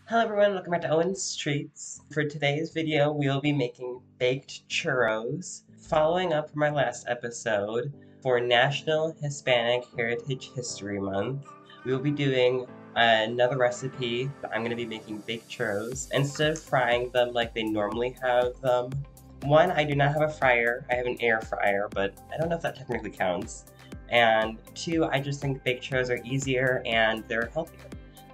Hello everyone, welcome back to Owen's Treats. For today's video, we will be making baked churros. Following up from our last episode, for National Hispanic Heritage History Month, we will be doing another recipe. I'm going to be making baked churros. Instead of frying them like they normally have them, one, I do not have a fryer. I have an air fryer, but I don't know if that technically counts. And two, I just think baked churros are easier and they're healthier.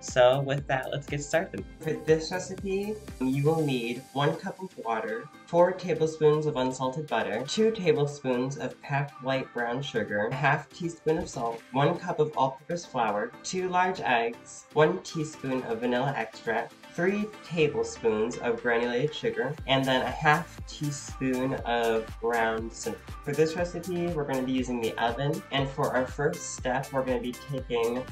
So with that, let's get started. For this recipe, you will need 1 cup of water, 4 tablespoons of unsalted butter, 2 tablespoons of packed light brown sugar, a ½ teaspoon of salt, 1 cup of all-purpose flour, 2 large eggs, 1 teaspoon of vanilla extract, 3 tablespoons of granulated sugar, and then a ½ teaspoon of ground cinnamon. For this recipe, we're going to be using the oven, and for our first step, we're going to be taking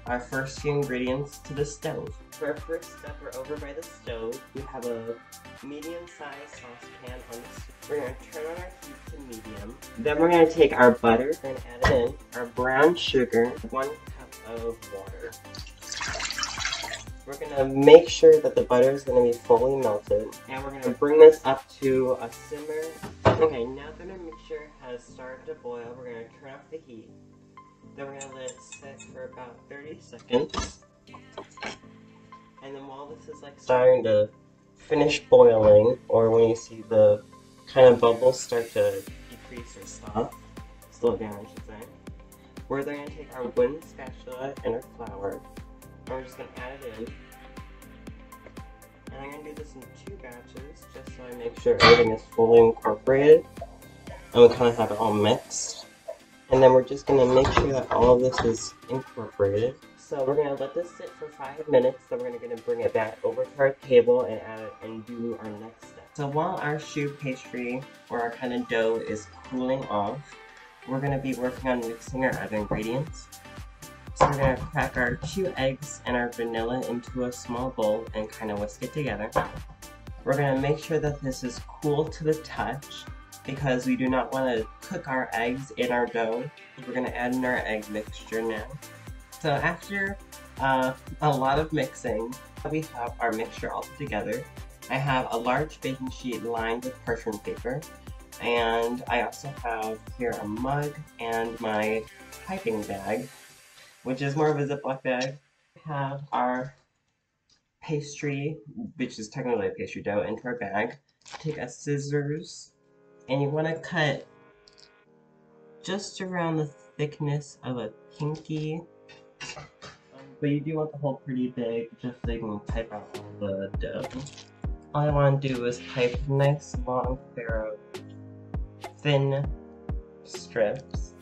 our first few ingredients to the stove. For our first step, we're over by the stove. We have a medium-sized saucepan on the stove. We're going to turn on our heat to medium. Then we're going to take our butter and add it in, our brown sugar, 1 cup of water. We're going to make sure that the butter is going to be fully melted, and we're going to bring this up to a simmer. Okay, now that our mixture has started to boil, we're going to turn off the heat. Then we're going to let it sit for about 30 seconds. And then while this is like starting to finish boiling, or when you see the kind of bubbles start to decrease or stop, slow down I should say, we're then going to take our wooden spatula and our flour, and we're just going to add it in. And I'm going to do this in 2 batches, just so I make sure everything is fully incorporated, and we kind of have it all mixed. And then we're just going to make sure that all of this is incorporated. So we're going to let this sit for 5 minutes, then we're going to bring it back over to our table and add it and do our next step. So while our choux pastry, or our kind of dough, is cooling off, we're going to be working on mixing our other ingredients. So we're going to crack our 2 eggs and our vanilla into a small bowl and kind of whisk it together. We're going to make sure that this is cool to the touch, because we do not want to cook our eggs in our dough. We're going to add in our egg mixture now. So after a lot of mixing, we have our mixture all put together. I have a large baking sheet lined with parchment paper, and I also have here a mug and my piping bag, which is more of a Ziploc bag. We have our pastry, which is technically a pastry dough, into our bag. Take a scissors, and you want to cut just around the thickness of a pinky, but you do want the hole pretty big, just so you can type out all the dough. All I want to do is type a nice long pair of thin strips.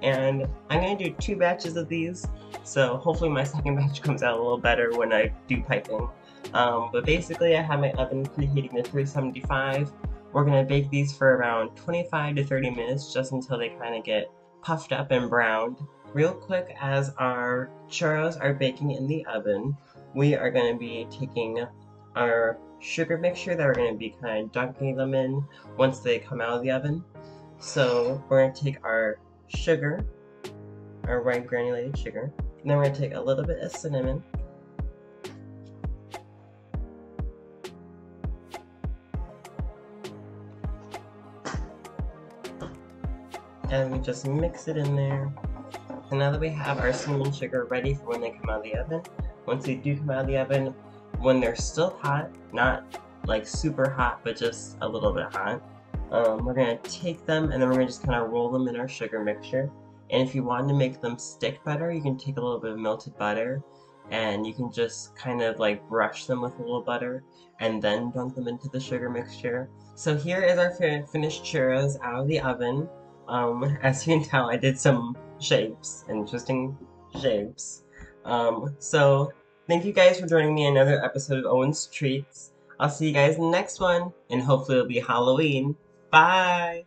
And I'm going to do 2 batches of these, so hopefully my second batch comes out a little better when I do piping. But basically I have my oven preheating to 375. We're going to bake these for around 25 to 30 minutes, just until they kind of get puffed up and browned. Real quick, as our churros are baking in the oven, we are going to be taking our sugar mixture that we're going to be kind of dunking them in once they come out of the oven. So we're going to take our sugar, our white granulated sugar, and then we're going to take a little bit of cinnamon, and we just mix it in there. And now that we have our cinnamon sugar ready for when they come out of the oven, once they do come out of the oven, when they're still hot, not like super hot, but just a little bit hot, we're going to take them and then we're going to just kind of roll them in our sugar mixture. And if you want to make them stick better, you can take a little bit of melted butter and you can just kind of like brush them with a little butter and then dunk them into the sugar mixture. So here is our finished churros out of the oven. As you can tell, I did some shapes, interesting shapes. So thank you guys for joining me in another episode of Owen's Treats. I'll see you guys in the next one, and hopefully it'll be Halloween. Bye!